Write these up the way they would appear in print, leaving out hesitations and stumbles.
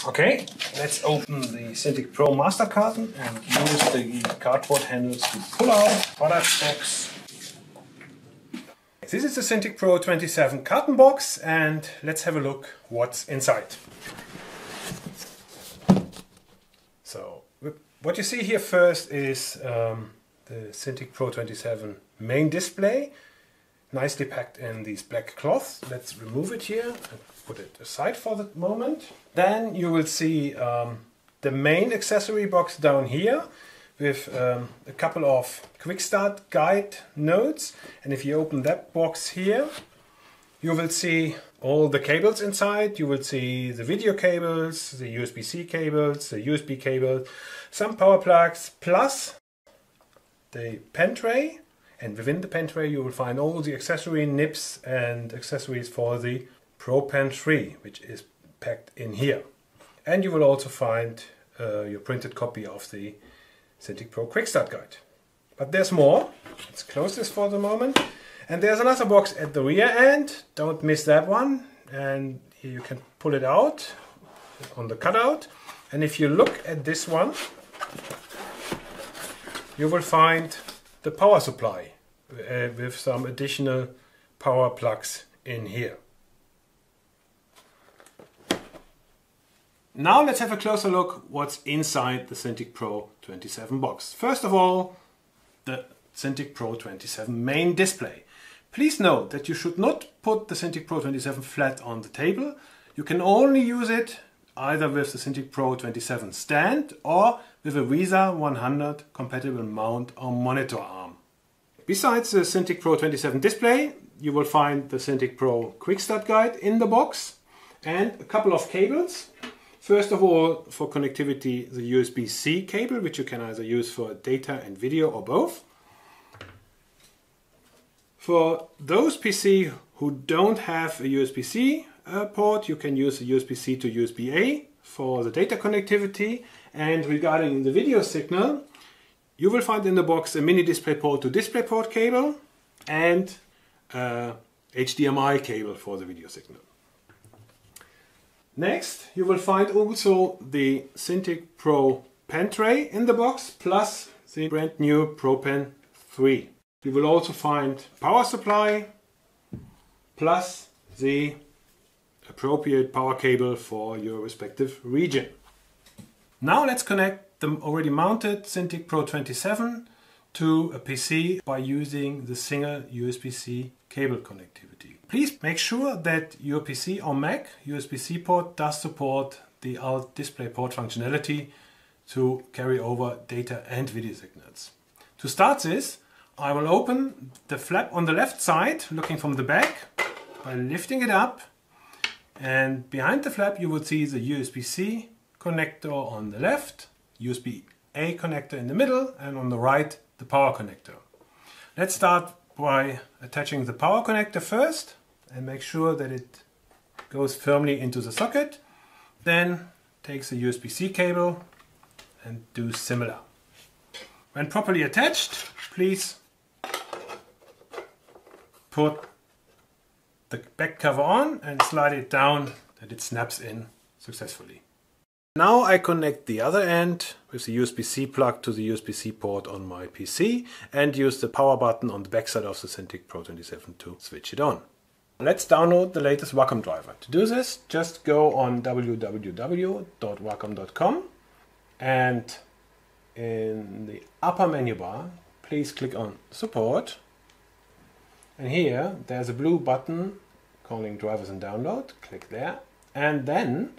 Okay, let's open the Cintiq Pro master carton and use the cardboard handles to pull out product box. This is the Cintiq Pro 27 carton box, and let's have a look what's inside. So what you see here first is the Cintiq Pro 27 main display, nicely packed in these black cloths. Let's remove it here and put it aside for the moment. Then you will see the main accessory box down here with a couple of quick start guide notes. And if you open that box here, you will see all the cables inside. You will see the video cables, the USB-C cables, the USB cable, some power plugs, plus the pen tray. And within the pen tray you will find all the accessory nibs and accessories for the Pro Pen 3, which is packed in here. And you will also find your printed copy of the Cintiq Pro Quick Start Guide. But there's more. Let's close this for the moment. And there's another box at the rear end. Don't miss that one. And here you can pull it out on the cutout. And if you look at this one, you will find the power supply with some additional power plugs in here. Now let's have a closer look what's inside the Cintiq Pro 27 box. First of all, the Cintiq Pro 27 main display. Please note that you should not put the Cintiq Pro 27 flat on the table. You can only use it either with the Cintiq Pro 27 stand or with a VESA 100 compatible mount or monitor arm. Besides the Cintiq Pro 27 display, you will find the Cintiq Pro Quick Start Guide in the box and a couple of cables. First of all, for connectivity, the USB-C cable, which you can either use for data and video or both. For those PC who don't have a USB-C port, you can use the USB-C to USB-A for the data connectivity. And regarding the video signal, you will find in the box a mini DisplayPort to DisplayPort cable and HDMI cable for the video signal. Next, you will find also the Cintiq Pro Pen Tray in the box, plus the brand new Pro Pen 3. You will also find power supply, plus the appropriate power cable for your respective region. Now let's connect the already mounted Cintiq Pro 27 to a PC by using the single USB-C cable connectivity. Please make sure that your PC or Mac USB-C port does support the alt DisplayPort functionality to carry over data and video signals. To start this, I will open the flap on the left side, looking from the back, by lifting it up, and behind the flap you will see the USB-C connector on the left, USB-A connector in the middle, and on the right the power connector. Let's start by attaching the power connector first and make sure that it goes firmly into the socket. Then take the USB-C cable and do similar. When properly attached, please put the back cover on and slide it down that it snaps in successfully. Now I connect the other end with the USB-C plug to the USB-C port on my PC and use the power button on the backside of the Cintiq Pro 27 to switch it on. Let's download the latest Wacom driver. To do this, just go on www.wacom.com and in the upper menu bar, please click on Support. And here there's a blue button calling Drivers and Download. Click there, and then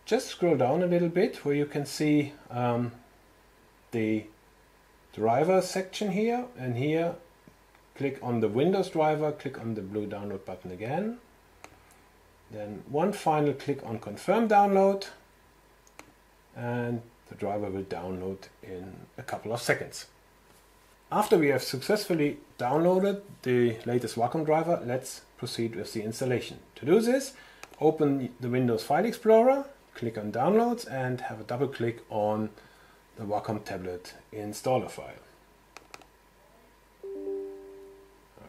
just scroll down a little bit where you can see the driver section here, and here click on the Windows driver, click on the blue download button again, then one final click on Confirm Download, and the driver will download in a couple of seconds. After we have successfully downloaded the latest Wacom driver, let's proceed with the installation. To do this, open the Windows File Explorer, click on Downloads and have a double click on the Wacom tablet installer file.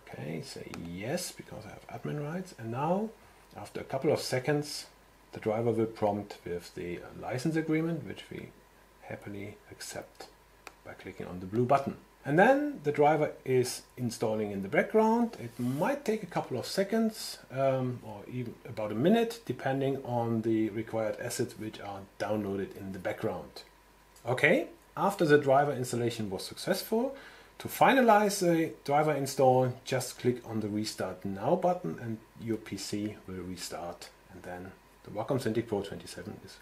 Okay, say yes because I have admin rights, and now after a couple of seconds the driver will prompt with the license agreement, which we happily accept by clicking on the blue button. And then the driver is installing in the background. It might take a couple of seconds or even about a minute, depending on the required assets which are downloaded in the background. Okay, after the driver installation was successful, to finalize the driver install, just click on the Restart Now button and your PC will restart, and then the Wacom Cintiq Pro 27 is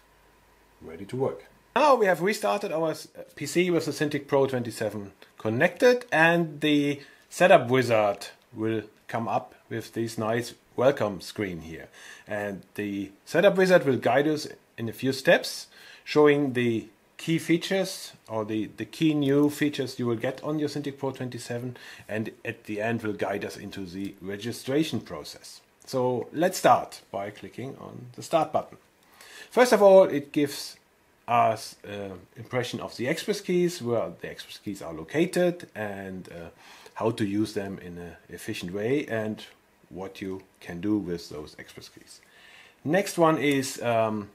ready to work. Now we have restarted our PC with the Cintiq Pro 27 connected, and the setup wizard will come up with this nice welcome screen here. And the setup wizard will guide us in a few steps, showing the key features or the key new features you will get on your Cintiq Pro 27, and at the end will guide us into the registration process. So let's start by clicking on the Start button. First of all, it gives us impression of the express keys, where the express keys are located, and how to use them in an efficient way, and what you can do with those express keys. Next one is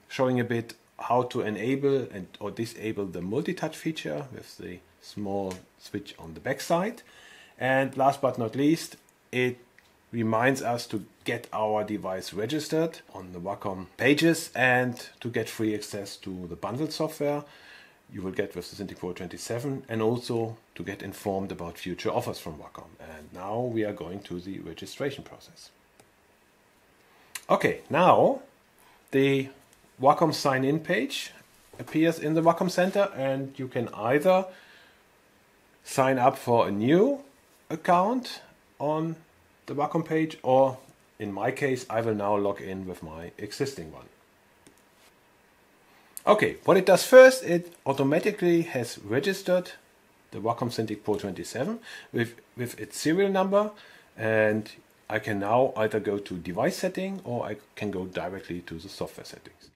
showing a bit how to enable or disable the multi-touch feature with the small switch on the back side. And last but not least, it reminds us to get our device registered on the Wacom pages and to get free access to the bundled software you will get with the Cintiq Pro 27, and also to get informed about future offers from Wacom. And now we are going to the registration process. Okay, now the Wacom sign-in page appears in the Wacom Center, and you can either sign up for a new account on the Wacom page, or in my case I will now log in with my existing one. Okay, what it does first, it automatically has registered the Wacom Cintiq Pro 27 with its serial number, and I can now either go to device setting or I can go directly to the software settings.